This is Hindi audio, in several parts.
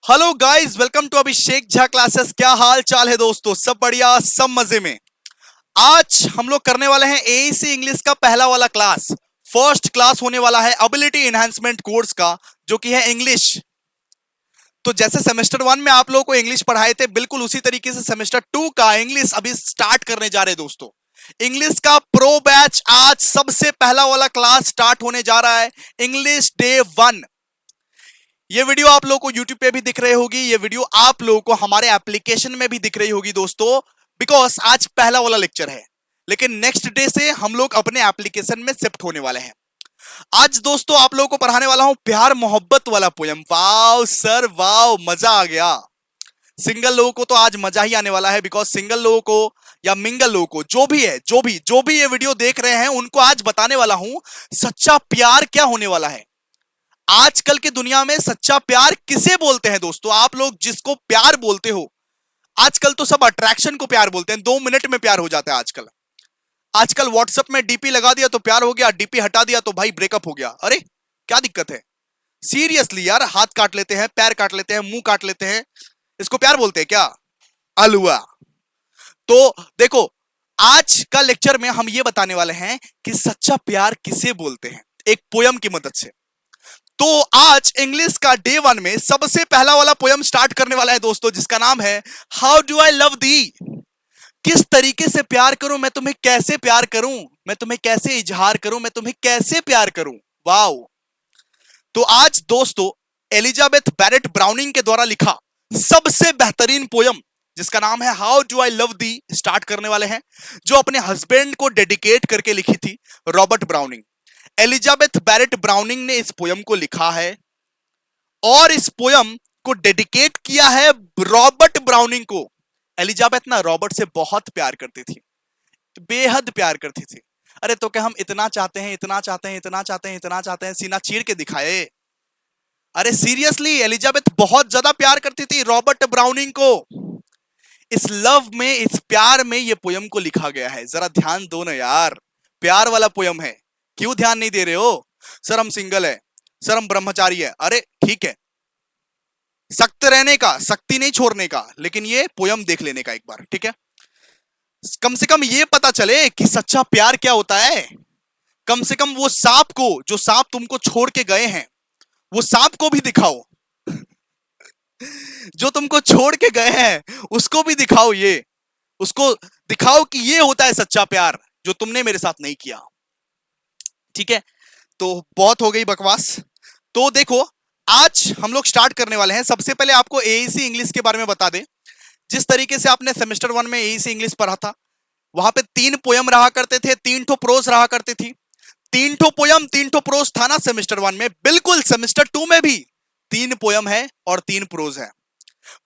Hello guys, welcome to Abhishek Jha classes. क्या हाल चाल है दोस्तों? सब बढ़िया, सब मजे में। आज हम लोग करने वाले हैं एईसी इंग्लिश का पहला वाला क्लास। फर्स्ट क्लास होने वाला है एबिलिटी एनहांसमेंट कोर्स का, जो कि है इंग्लिश। तो जैसे सेमेस्टर 1 में आप लोगों को इंग्लिश पढ़ाए थे, बिल्कुल उसी तरीके से सेमेस्टर 2 का इंग्लिश अभी स्टार्ट करने जा रहे हैं दोस्तों। इंग्लिश का प्रो बैच आज सबसे पहला वाला क्लास स्टार्ट होने जा रहा है, इंग्लिश डे 1। ये वीडियो आप लोगों को YouTube पे भी दिख रही होगी, ये वीडियो आप लोगों को हमारे एप्लीकेशन में भी दिख रही होगी दोस्तों, बिकॉज आज पहला वाला लेक्चर है। लेकिन नेक्स्ट डे से हम लोग अपने एप्लीकेशन में शिफ्ट होने वाले हैं। आज दोस्तों आप लोगों को पढ़ाने वाला हूं प्यार मोहब्बत वाला पोयम। वाओ सर वाओ, मजा आ गया। सिंगल लोगों को तो आज मजा ही आने वाला है, बिकॉज सिंगल लोगों को या मिंगल लोगों को, जो भी है, जो भी ये वीडियो देख रहे हैं, उनको आज बताने वाला हूं सच्चा प्यार क्या होने वाला है। आजकल की दुनिया में सच्चा प्यार किसे बोलते हैं दोस्तों? आप लोग जिसको प्यार बोलते हो, आजकल तो सब अट्रैक्शन को प्यार बोलते हैं। 2 मिनट में प्यार हो जाता है आजकल। आजकल व्हाट्सएप में डीपी लगा दिया तो प्यार हो गया, डीपी हटा दिया तो भाई ब्रेकअप हो गया। अरे क्या दिक्कत है? सीरियसली यार, हाथ काट लेते हैं, पैर काट लेते हैं, मुंह काट लेते हैं, इसको प्यार बोलते हैं क्या? अलुआ। तो देखो, आज का लेक्चर में हम ये बताने वाले हैं कि सच्चा प्यार किसे बोलते हैं, एक पोयम की मदद से। तो आज इंग्लिश का डे 1 में सबसे पहला वाला पोयम स्टार्ट करने वाला है दोस्तों, जिसका नाम है हाउ डू आई लव दी। किस तरीके से प्यार करूं मैं तुम्हें, कैसे प्यार करूं मैं तुम्हें, कैसे इजहार करूं मैं तुम्हें, कैसे प्यार करूं। वाओ। तो आज दोस्तों एलिजाबेथ बैरेट ब्राउनिंग के द्वारा लिखा सबसे बेहतरीन पोयम, जिसका नाम है how do I love the, start करने वाले हैं, जो अपने हस्बैंड को डेडिकेट करके लिखी थी Robert Browning. Elizabeth Barrett Browning ने इस पोयम को लिखा है और इस पोयम को डेडिकेट किया है रॉबर्ट ब्राउनिंग को। एलिजाबेथ ना रॉबर्ट से बहुत प्यार करती थी, बेहद प्यार करती थी। अरे तो क्या हम इतना चाहते हैं, इतना चाहते हैं, इतना चाहते हैं, इतना चाहते हैं, सीना चीर के दिखाए? अरे सीरियसली, एलिजाबेथ बहुत ज्यादा प्यार करती थी रॉबर्ट ब्राउनिंग को। इस लव में, इस प्यार में ये पोयम को लिखा गया है। जरा ध्यान दो ना यार, प्यार वाला पोयम है, क्यों ध्यान नहीं दे रहे हो? सर हम सिंगल है, सर हम ब्रह्मचारी है। अरे ठीक है, सख्त रहने का, सख्ती नहीं छोड़ने का, लेकिन ये पोयम देख लेने का एक बार, ठीक है? कम से कम ये पता चले कि सच्चा प्यार क्या होता है। कम से कम वो सांप को, जो सांप तुमको छोड़ के गए हैं, वो सांप को भी दिखाओ। जो तुमको छोड़ के गए हैं उसको भी दिखाओ, ये उसको दिखाओ कि ये होता है सच्चा प्यार, जो तुमने मेरे साथ नहीं किया। ठीक है, तो बहुत हो गई बकवास। तो देखो, आज हम लोग स्टार्ट करने वाले हैं। सबसे पहले आपको एईसी इंग्लिश के बारे में बता दें। जिस तरीके से आपने सेमेस्टर 1 में एईसी इंग्लिश पढ़ा था, वहां पे 3 पोयम रहा करते थे, 3 ठो प्रोज रहा करती थी। 3 ठो पोयम, 3 ठो प्रोज था ना सेमेस्टर 1 में? बिल्कुल सेमेस्टर 2 में भी 3 पोयम है और 3 प्रोज है।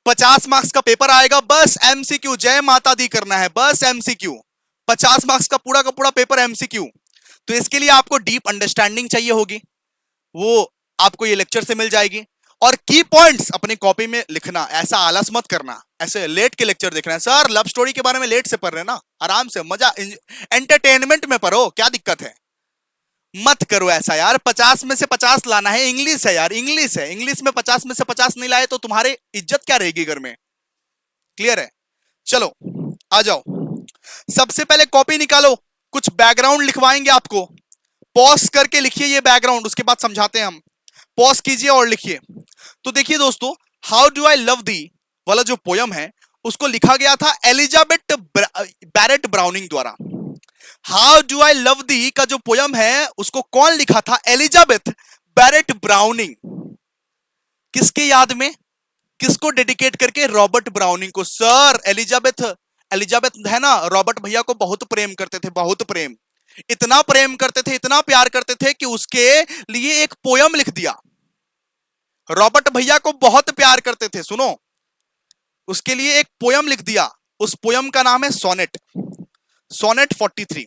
50 मार्क्स का पेपर आएगा, बस एमसीक्यू, जय माता दी करना है, बस एमसीक्यू। 50 मार्क्स का पूरा पेपर एमसीक्यू। तो इसके लिए आपको डीप अंडरस्टैंडिंग चाहिए होगी, वो आपको ये लेक्चर से मिल जाएगी। और की पॉइंट्स अपने कॉपी में लिखना, ऐसा आलस मत करना, ऐसे लेट के लेक्चर देखना है। सर लव स्टोरी के बारे में लेट से पढ़ रहे हैं ना, आराम से मजा, एंटरटेनमेंट में पढ़ो, क्या दिक्कत है? मत करो ऐसा यार। 50 में से 50 लाना है, इंग्लिश है यार, इंग्लिश है। इंग्लिश में 50 में से 50 नहीं लाए तो तुम्हारी इज्जत क्या रहेगी घर में? क्लियर है? चलो आ जाओ, सबसे पहले कॉपी निकालो, कुछ बैकग्राउंड लिखवाएंगे आपको। पॉज करके लिखिए ये बैकग्राउंड, उसके बाद समझाते हैं हम। पॉज कीजिए और लिखिए। तो देखिए दोस्तों, how do I love thee वाला जो पोयम है, उसको लिखा गया था एलिजाबेथ बैरेट ब्राउनिंग द्वारा। How do I love thee का जो पोयम है, उसको कौन लिखा था? Elizabeth Barrett Browning. किसके याद में, किसको डेडिकेट करके? रॉबर्ट ब्राउनिंग को। सर एलिजाबेथ, एलिजाबेथ है ना, रॉबर्ट भैया को बहुत प्रेम करते थे, बहुत प्रेम, इतना प्रेम करते थे, इतना प्यार करते थे कि उसके लिए एक पोयम लिख दिया। रॉबर्ट भैया को बहुत प्यार करते थे, सुनो, उसके लिए एक पोयम लिख दिया। उस पोयम का नाम है सोनेट, सोनेट 43।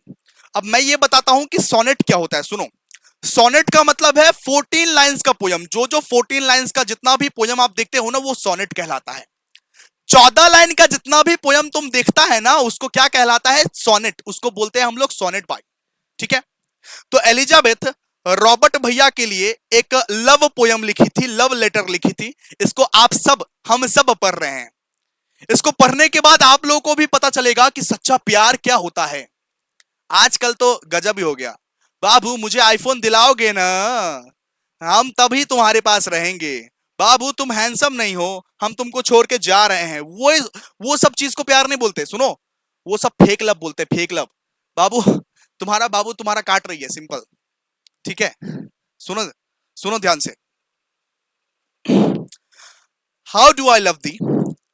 अब मैं ये बताता हूं कि सोनेट क्या होता है, सुनो। सोनेट का मतलब है 14 लाइंस का पोयम। जो 14 लाइंस का जितना भी पोयम आप देखते हो ना, वो सोनेट कहलाता है। 14 लाइन का जितना भी पोयम तुम देखता है ना, उसको क्या कहलाता है? सोनेट। उसको बोलते हैं हम लोग सोनेट भाई, ठीक है? तो एलिजाबेथ रॉबर्ट भैया के लिए एक लव पोयम लिखी थी, लव लेटर लिखी थी। इसको आप सब, हम सब पढ़ रहे हैं। इसको पढ़ने के बाद आप लोगों को भी पता चलेगा कि सच्चा प्यार क्या होता है। आजकल तो गजब ही हो गया। बाबू मुझे आईफोन दिलाओगे ना, हम तभी तुम्हारे पास रहेंगे। बाबू तुम हैंडसम नहीं हो, हम तुमको छोड़ के जा रहे हैं। वो सब चीज को प्यार नहीं बोलते, सुनो। वो सब फेक लव बोलते, फेक लव। बाबू तुम्हारा काट रही है, सिंपल। ठीक है, सुनो, सुनो ध्यान से। How do I love thee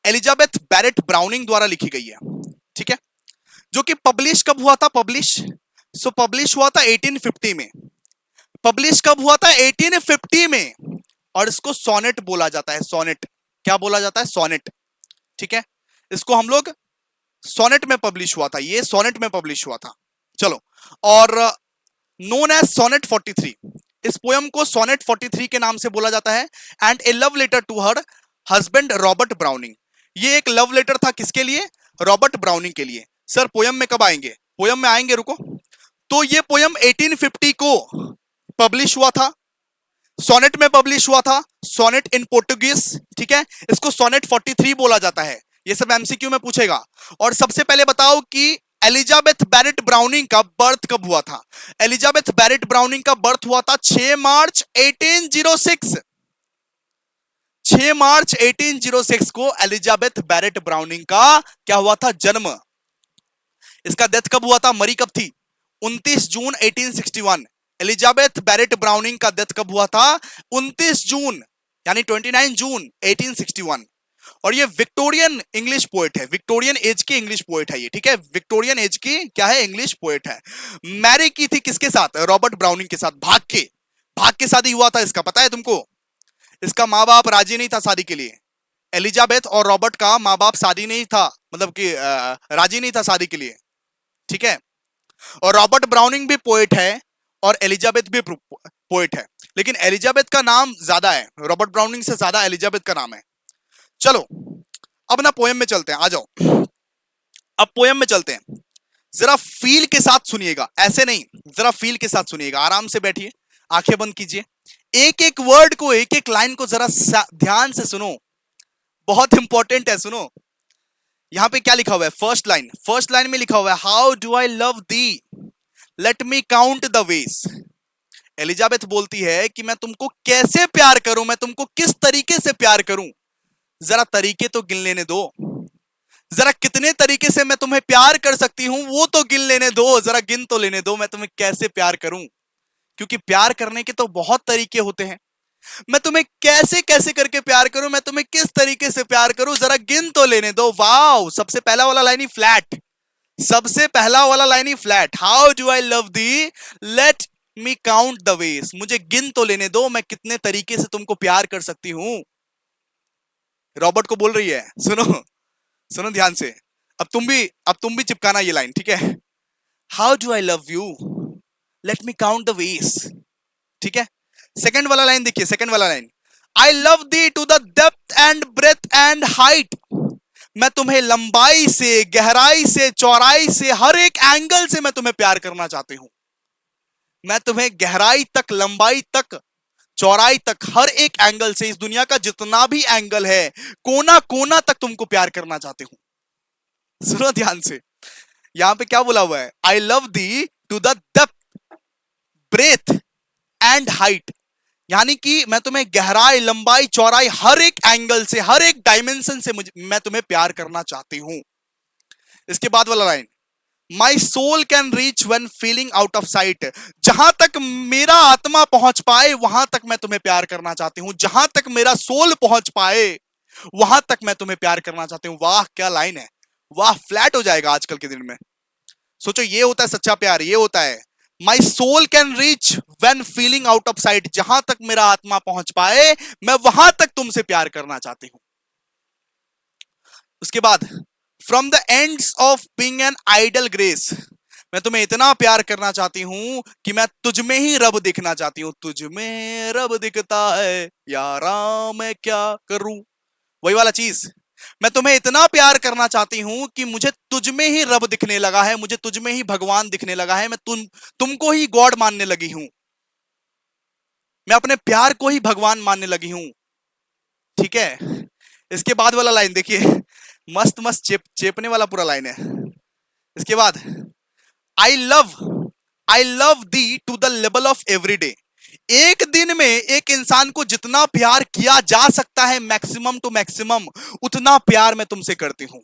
Elizabeth Barrett Browning द्वारा लिखी गई है। ठीक है, जो कि पब्लिश कब हुआ था? पब्लिश हुआ था 1850 में। पब्लिश कब हुआ था? 1850 में। और इसको सोनेट बोला जाता है, सोनेट। क्या बोला जाता है? सोनेट। ठीक है, इसको हम लोग सोनेट में पब्लिश हुआ था, ये सोनेट में पब्लिश हुआ था। चलो, और नोन एज सोनेट 43, इस पोयम को सोनेट 43 के नाम से बोला जाता है। And a love letter to her husband Robert Browning. ये एक लव लेटर था, किसके लिए? रॉबर्ट ब्राउनिंग के लिए। सर पोयम में कब आएंगे? पोयम में आएंगे, रुको। तो ये पोयम 1850 को पब्लिश हुआ था, सोनेट में पब्लिश हुआ था, सोनेट इन पोर्टुगीज। ठीक है, इसको सोनेट 43 बोला जाता है। ये सब एमसीक्यू में पूछेगा। और सबसे पहले बताओ कि एलिजाबेथ बैरेट ब्राउनिंग का बर्थ कब हुआ था? एलिजाबेथ बैरेट ब्राउनिंग का बर्थ हुआ था 6 मार्च 1806। 6 मार्च 1806 को एलिजाबेथ बैरेट ब्राउनिंग का क्या हुआ था? जन्म। इसका डेथ कब हुआ था? मरी कब थी? 29 जून 1861। एलिजाबेथ बैरेट ब्राउनिंग का डेथ कब हुआ था? 29 जून, यानी 29 जून 1861। और ये विक्टोरियन इंग्लिश पोएट है, विक्टोरियन एज की इंग्लिश पोएट है ये। ठीक है, विक्टोरियन एज की क्या है? इंग्लिश पोएट है। मैरी की थी किसके साथ? रॉबर्ट ब्राउनिंग के साथ। भाग के शादी हुआ था इसका, पता है तुमको? इसका माँ बाप राजी नहीं था शादी के लिए। एलिजाबेथ और रॉबर्ट का माँ बाप शादी नहीं था, मतलब कि राजी नहीं था शादी के लिए। ठीक है, और रॉबर्ट ब्राउनिंग भी पोएट है और एलिजाबेथ भी पोएट है, लेकिन एलिजाबेथ का नाम ज्यादा है, रॉबर्ट ब्राउनिंग से ज्यादा एलिजाबेथ का नाम है। चलो अब ना पोएम में चलते हैं, आ जाओ। अब पोएम में चलते हैं, जरा फील के साथ सुनिएगा, ऐसे नहीं, जरा फील के साथ सुनिएगा। आराम से बैठिए, आंखें बंद कीजिए, एक एक वर्ड को, एक एक लाइन को जरा ध्यान से सुनो, बहुत इंपॉर्टेंट है, सुनो। यहां पे क्या लिखा हुआ है? फर्स्ट लाइन में लिखा हुआ है, how do I love the, late me count the veg. Elizabeth बोलती है कि मैं तुमको कैसे प्यार करूं, मैं तुमको किस तरीके से प्यार करूं, जरा तरीके तो गिन लेने दो। जरा कितने तरीके से मैं तुम्हें प्यार कर सकती हूं वो तो गिन लेने दो, जरा गिन तो लेने दो, मैं तुम्हें कैसे प्यार करूं। क्योंकि प्यार करने के तो बहुत तरीके होते हैं। मैं तुम्हें कैसे कैसे करके प्यार करूं, मैं तुम्हें किस तरीके से प्यार करूं, जरा गिन तो लेने दो। वाओ, सबसे पहला वाला लाइन ही फ्लैट, सबसे पहला वाला line he flat. How do I love the, late me count the veg. मुझे गिन तो लेने दो, मैं कितने तरीके से तुमको प्यार कर सकती हूं। रॉबर्ट को बोल रही है, सुनो सुनो ध्यान से। अब तुम भी चिपकाना ये लाइन, ठीक है? How do I love you, let me count the ways. ठीक है, सेकंड वाला लाइन देखिए, सेकंड वाला line, I love the to the depth and breadth and height. मैं तुम्हें लंबाई से, गहराई से, चौड़ाई से, हर एक एंगल से मैं तुम्हें प्यार करना चाहती हूं। मैं तुम्हें गहराई तक, लंबाई तक, चौड़ाई तक, हर एक एंगल से, इस दुनिया का जितना भी एंगल है, कोना कोना तक तुमको प्यार करना चाहती हूं। सुनो ध्यान से, यहां पे क्या बोला हुआ है? I love the to the depth, breadth and height, यानी कि मैं तुम्हें गहराई, लंबाई, चौड़ाई, हर एक एंगल से, हर एक डायमेंशन से मैं तुम्हें प्यार करना चाहती हूं। इसके बाद वाला line, my soul can reach when feeling out of sight. जहां तक मेरा आत्मा पहुंच पाए वहां तक मैं तुम्हें प्यार करना चाहती हूं, जहां तक मेरा सोल पहुंच पाए वहां तक मैं तुम्हें प्यार करना चाहती हूं। वाह क्या लाइन है, वाह, फ्लैट हो जाएगा आजकल के दिन में। सोचो, ये होता है सच्चा प्यार, ये होता है my soul can reach when feeling out of sight. जहां तक मेरा आत्मा पहुंच पाए मैं वहां तक तुमसे प्यार करना चाहती हूं। उसके बाद, from the ends of being an ideal grace, मैं तुम्हें इतना प्यार करना चाहती हूं कि मैं तुझ में ही रब दिखना चाहती हूं। तुझ में रब दिखता है यारा, मैं क्या करूं, वही वाला चीज। मैं तुम्हें इतना प्यार करना चाहती हूं कि मुझे तुझ में ही रब दिखने लगा है, मुझे तुझ में ही भगवान दिखने लगा है, मैं तुमको ही गॉड मानने लगी हूं। मैं अपने प्यार को ही भगवान मानने लगी हूं। ठीक है, इसके बाद वाला लाइन देखिए, मस्त मस्त चेपने वाला पूरा लाइन है। इसके बाद, I I love the to the level of every day. एक दिन में एक इंसान को जितना प्यार किया जा सकता है मैक्सिमम टू मैक्सिमम, उतना प्यार मैं तुमसे करती हूं।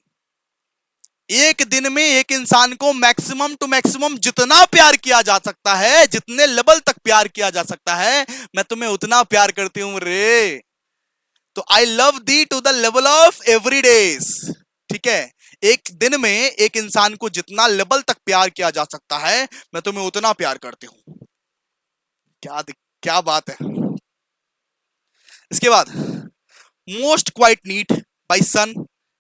एक दिन में एक इंसान को मैक्सिमम टू मैक्सिमम जितना प्यार किया जा सकता है, जितने लेवल तक प्यार किया जा सकता है, मैं तुम्हें उतना प्यार करती हूं रे। तो I love the to the level of every days. ठीक है, एक दिन में एक इंसान को जितना लेवल तक प्यार किया जा सकता है, मैं तुम्हें उतना प्यार करती हूं। क्या क्या बात है। इसके बाद, most quiet need by sun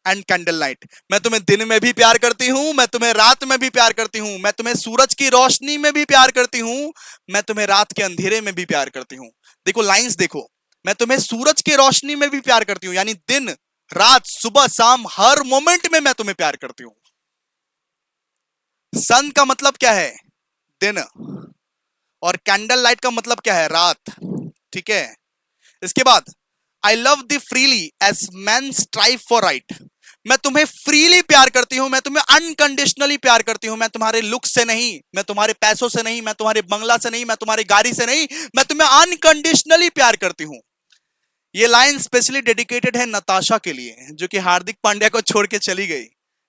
and candle light. मैं तुम्हें दिन में भी प्यार करती हूं, मैं तुम्हें रात में भी प्यार करती हूं, मैं तुम्हें सूरज की रोशनी में भी प्यार करती हूं, मैं तुम्हें रात के अंधेरे में भी प्यार करती हूं। देखो लाइंस देखो, मैं तुम्हें सूरज की रोशनी में भी प्यार करती हूं, यानी दिन रात सुबह शाम हर मोमेंट में मैं तुम्हें प्यार करती हूं। सन का मतलब क्या है? दिन। और कैंडल लाइट का मतलब क्या है? रात। ठीक है, इसके बाद, I love thee freely as men strive for right. मैं तुम्हें फ्रीली प्यार करती हूं, मैं तुम्हें अनकंडीशनली प्यार करती हूं। मैं तुम्हारे लुक से नहीं, मैं तुम्हारे पैसों से नहीं, मैं तुम्हारे बंगला से नहीं, मैं तुम्हारी गाड़ी से नहीं, मैं तुम्हें अनकंडीशनली प्यार करती हूं। ये लाइन स्पेशली डेडिकेटेड है नताशा के लिए, जो कि हार्दिक पांड्या को छोड़ के चली गई।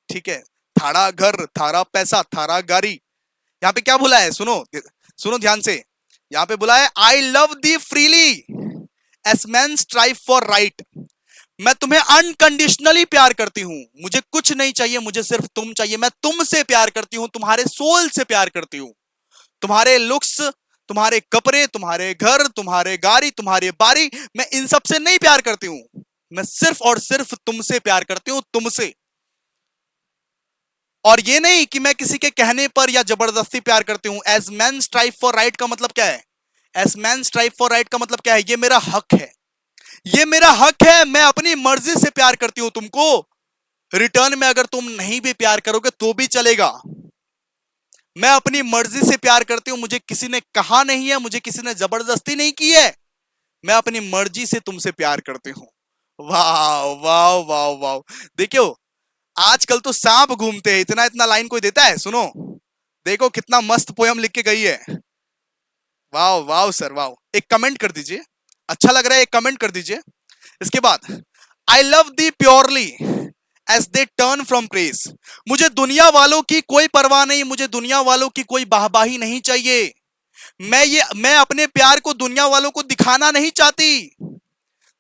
ठीक है, थारा घर, थारा पैसा, थारा गाड़ी। यहां पे क्या बोला है? सुनो सुनो ध्यान से। यहां पे बोला है, I love thee freely as men strive for right. मैं तुम्हें अनकंडीशनली प्यार करती हूं, मुझे कुछ नहीं चाहिए, मुझे सिर्फ तुम चाहिए। मैं तुमसे प्यार करती हूं, तुम्हारे सोल से प्यार करती हूं। तुम्हारे लुक्स, तुम्हारे कपड़े, तुम्हारे घर, तुम्हारे गाड़ी, तुम्हारे बारी, मैं इन सब से नहीं प्यार करती हूं। मैं सिर्फ और सिर्फ तुमसे प्यार करती हूं, तुमसे। और ये नहीं कि मैं किसी के कहने पर या जबरदस्ती प्यार करती हूं। As men strive for right का मतलब क्या है? As men strive for right का मतलब क्या है? ये मेरा हक है, ये मेरा हक है। मैं अपनी मर्जी से प्यार करती हूं तुमको। रिटर्न में अगर तुम नहीं भी प्यार करोगे तो भी चलेगा। मैं अपनी मर्जी से प्यार करती हूं, मुझे किसी ने कहा नहीं है, मुझे किसी ने जबरदस्ती नहीं की है। मैं अपनी मर्जी से तुमसे प्यार करती हूं। वाह वाह वाह वाह। देखियो, आजकल तो सांप घूमते हैं, इतना इतना लाइन कोई देता है? सुनो, देखो कितना मस्त पोयम लिख के गई है। वाह वाह सर वाह। एक कमेंट कर दीजिए, अच्छा लग रहा है, एक कमेंट कर दीजिए। इसके बाद, I love thee purely as they turn from praise. मुझे दुनिया वालों की कोई परवाह नहीं, मुझे दुनिया वालों की कोई वाहवाही नहीं चाहिए। मैं अपने प्यार को दुनिया वालों को दिखाना नहीं चाहती।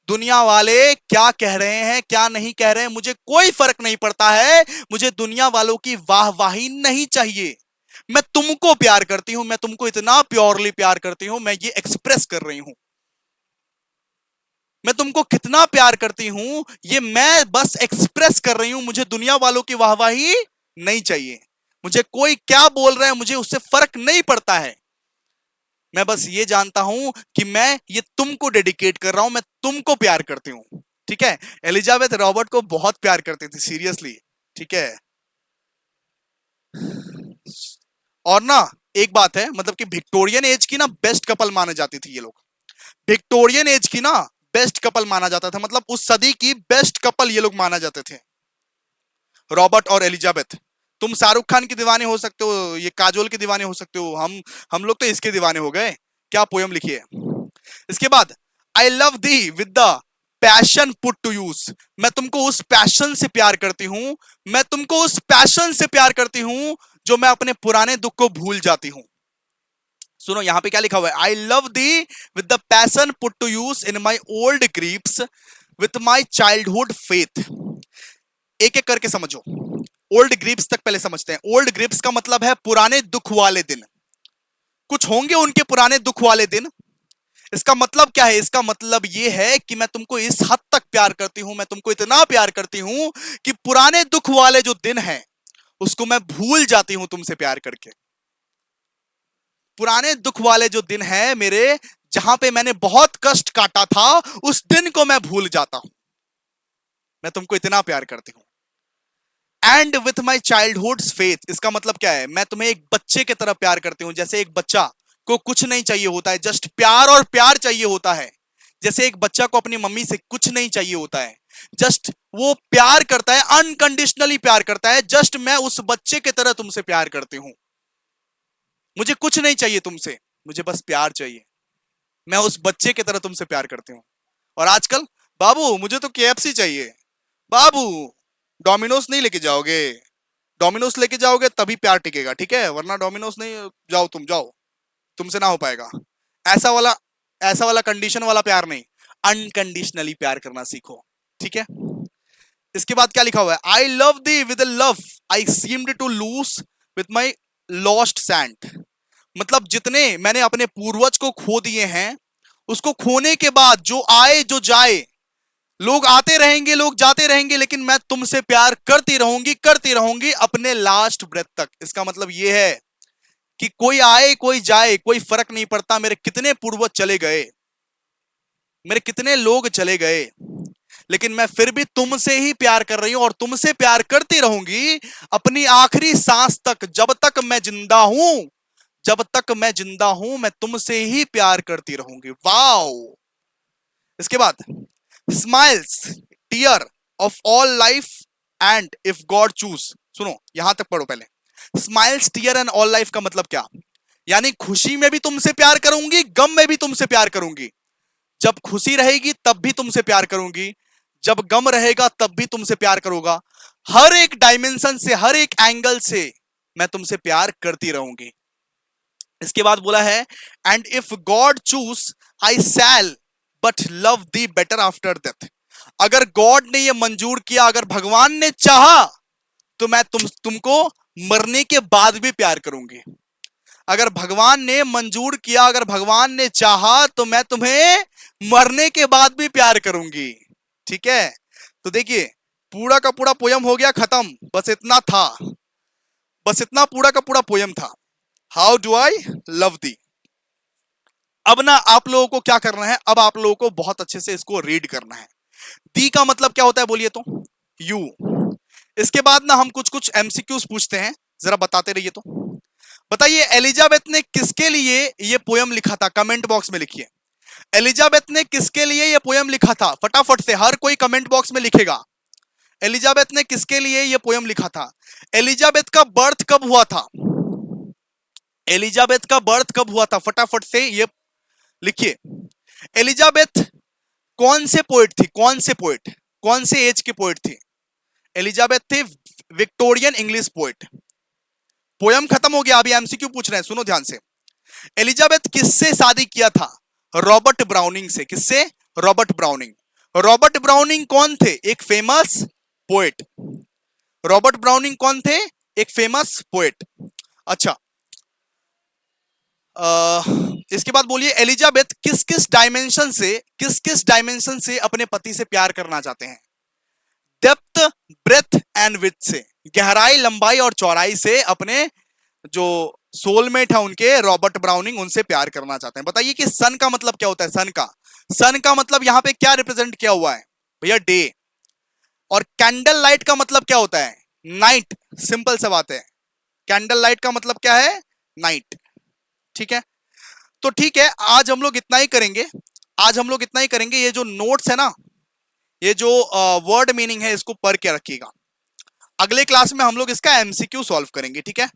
दुनिया वाले क्या कह रहे हैं, क्या नहीं कह रहे हैं, मुझे कोई फर्क नहीं पड़ता है। मुझे दुनिया वालों की वाहवाही नहीं चाहिए। मैं तुमको प्यार करती हूं, मैं तुमको इतना प्योरली प्यार करती हूं, मैं ये एक्सप्रेस कर रही हूं। मैं तुमको कितना प्यार करती हूं, ये मैं बस एक्सप्रेस कर रही हूं। मुझे दुनिया वालों की वाहवाही नहीं चाहिए। मुझे कोई क्या बोल रहा है, मुझे उससे फर्क नहीं पड़ता है। मैं बस ये जानता हूं कि मैं ये तुमको डेडिकेट कर रहा हूं, मैं तुमको प्यार करती हूं। ठीक है, एलिजाबेथ रॉबर्ट को बहुत प्यार करती थी, सीरियसली। ठीक है, और ना एक बात है, मतलब कि विक्टोरियन एज की ना बेस्ट कपल माने जाती थी ये लोग। विक्टोरियन एज की ना बेस्ट कपल माना जाता था, मतलब उस सदी की बेस्ट कपल ये लोग माना जाते थे, रॉबर्ट और एलिजाबेथ। तुम शाहरुख खान के दीवाने हो सकते हो, ये काजोल के दीवाने हो सकते हो, हम लोग तो इसके दीवाने हो गए। क्या पोयम लिखी है। इसके बाद, I love thee with the passion put to use. मैं तुमको उस पैशन से प्यार करती हूं, मैं तुमको उस पैशन से प्यार करती हूं जो मैं अपने पुराने दुख को भूल जाती हूं। सुनो यहां पे क्या लिखा हुआ है, I love thee with the passion put to use in my old griefs with my childhood faith. एक एक करके समझो, ओल्ड ग्रीप्स तक पहले समझते हैं। ओल्ड ग्रीप्स का मतलब है पुराने दुख वाले दिन। कुछ होंगे उनके पुराने दुख वाले दिन। इसका मतलब क्या है? इसका मतलब यह है कि मैं तुमको इस हद तक प्यार करती हूं, मैं तुमको इतना प्यार करती हूं कि पुराने दुख वाले जो दिन हैं उसको मैं भूल जाती हूं तुमसे प्यार करके। पुराने दुख वाले जो दिन हैं मेरे, जहां पे मैंने बहुत कष्ट काटा था, उस दिन को मैं भूल जाता हूं। मैं तुमको इतना प्यार करती हूं। And with my childhood faith, इसका मतलब क्या है? मैं तुम्हें एक बच्चे की तरह प्यार करती हूं। जैसे एक बच्चा को कुछ नहीं चाहिए होता है, जस्ट प्यार और प्यार चाहिए होता है। जैसे एक बच्चा को अपनी मम्मी से कुछ नहीं चाहिए होता है, जस्ट वो प्यार करता है, अनकंडीशनली प्यार करता है। जस्ट मैं उस बच्चे की तरह तुमसे प्यार करती हूं, मुझे कुछ नहीं चाहिए तुमसे, मुझे बस प्यार चाहिए। मैं उस बच्चे की तरह तुमसे प्यार करती हूं। और आजकल, बाबू मुझे तो केएफसी चाहिए, बाबू डोमिनोज नहीं लेके जाओगे, डोमिनोज लेके जाओगे तभी प्यार टिकेगा, ठीक है, वरना डोमिनोज नहीं, जाओ तुम जाओ, तुमसे ना हो पाएगा। ऐसा वाला, ऐसा वाला कंडीशन वाला प्यार नहीं, अनकंडीशनली प्यार करना सीखो, ठीक है। इसके बाद क्या लिखा हुआ है, I love thee with love I seemed to lose with my lost saints. मतलब जितने मैंने अपने पूर्वज को खो दिए हैं, उसको खोने के बाद जो आए जो जाए, लोग आते रहेंगे लोग जाते रहेंगे, लेकिन मैं तुमसे प्यार करती रहूंगी अपने लास्ट ब्रेथ तक। इसका मतलब यह है कि कोई आए कोई जाए कोई फर्क नहीं पड़ता, मेरे कितने पूर्वज चले गए, मेरे कितने लोग चले गए, लेकिन मैं फिर भी तुमसे ही प्यार कर रही हूं और तुमसे प्यार करती रहूंगी अपनी आखिरी सांस तक। जब तक मैं जिंदा हूं, जब तक मैं जिंदा हूं, मैं तुमसे ही प्यार करती रहूंगी। वाओ। इसके बाद, smiles tears of all life and if God choose. सुनो, यहां तक पढ़ो पहले। Smiles tears and all life का मतलब क्या, यानी खुशी में भी तुमसे प्यार करूंगी, गम में भी तुमसे प्यार करूंगी। जब खुशी रहेगी तब भी तुमसे प्यार करूंगी, जब गम रहेगा तब भी तुमसे प्यार करूंगा। हर एक डायमेंशन से, हर एक एंगल से मैं तुमसे प्यार करती रहूंगी। इसके बाद बोला है, and if God choose I shall but love thee better after death. अगर गॉड ने यह मंजूर किया, अगर भगवान ने चाहा, तो मैं तुमको मरने के बाद भी प्यार करूंगी। अगर भगवान ने मंजूर किया, अगर भगवान ने चाहा, तो मैं तुम्हें मरने के बाद भी प्यार करूंगी, ठीक है। तो देखिए, पूरा का पूरा पोयम हो गया खत्म, बस इतना था, बस इतना पूरा का पूरा पोयम था। हाउ डू आई लव दी। अब ना आप लोगों को क्या करना है, अब आप लोगों को बहुत अच्छे से इसको रीड करना है। दी का मतलब क्या होता है बोलिए तो, यू। इसके बाद ना हम कुछ कुछ एमसीक्यूज पूछते हैं, जरा बताते रहिए। तो बताइए, एलिजाबेथ ने किसके लिए ये पोयम लिखा था, कमेंट बॉक्स में लिखिए। एलिजाबेथ ने किसके लिए ये पोयम लिखा था, फटाफट से हर कोई कमेंट बॉक्स में लिखेगा। एलिजाबेथ ने किसके लिए ये पोयम लिखा था। एलिजाबेथ का बर्थ कब हुआ था, एलिजाबेथ का बर्थ कब हुआ था, फटाफट से ये लिखिए। एलिजाबेथ कौन से पोएट थी, कौन से पोएट, कौन से एज के पोएट थी। एलिजाबेथ थी विक्टोरियन इंग्लिश पोएट। पोयम खत्म हो गया, अभी एमसीक्यू पूछ रहे हैं, सुनो ध्यान से। एलिजाबेथ किससे शादी किया था, रॉबर्ट ब्राउनिंग से। किससे, रॉबर्ट ब्राउनिंग। रॉबर्ट ब्राउनिंग कौन थे, एक फेमस पोएट। रॉबर्ट ब्राउनिंग कौन थे, एक फेमस पोएट। अच्छा, इसके बाद बोलिए, एलिजाबेथ किस किस डायमेंशन से अपने पति से प्यार करना चाहते हैं। डेप्थ, ब्रेथ एंड विड्थ से, गहराई, लंबाई और चौड़ाई से अपने जो सोलमेट है उनके, रॉबर्ट ब्राउनिंग, उनसे प्यार करना चाहते हैं। बताइए कि सन का मतलब क्या होता है, सन का मतलब यहां पे क्या रिप्रेजेंट किया हुआ है भैया, डे। और कैंडल लाइट का मतलब क्या होता है, नाइट। सिंपल सा बात है, कैंडल लाइट का मतलब क्या है, नाइट, ठीक है। तो ठीक है, आज हम लोग इतना ही करेंगे, आज हम लोग इतना ही करेंगे। ये जो नोट्स है ना, ये जो वर्ड मीनिंग है, इसको पढ़ के रखिएगा। अगले क्लास में हम लोग इसका एमसीक्यू सॉल्व करेंगे, ठीक है।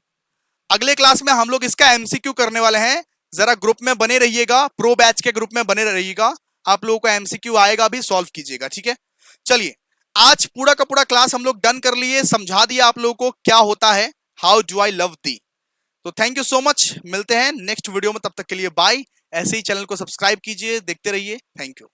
अगले क्लास में हम लोग इसका एमसीक्यू करने वाले हैं। जरा ग्रुप में बने रहिएगा, प्रो बैच के ग्रुप में बने रहिएगा, आप लोगों को एमसीक्यू आएगा भी, सॉल्व कीजिएगा, ठीक है। चलिए, आज पूरा का पूरा क्लास हम लोग डन कर लिए, समझा दिया आप लोगों को क्या होता है हाउ डू आई लव दी। तो थैंक यू सो मच, मिलते हैं नेक्स्ट वीडियो में, तब तक के लिए बाय। ऐसे ही चैनल को सब्सक्राइब कीजिए, देखते रहिए, थैंक यू।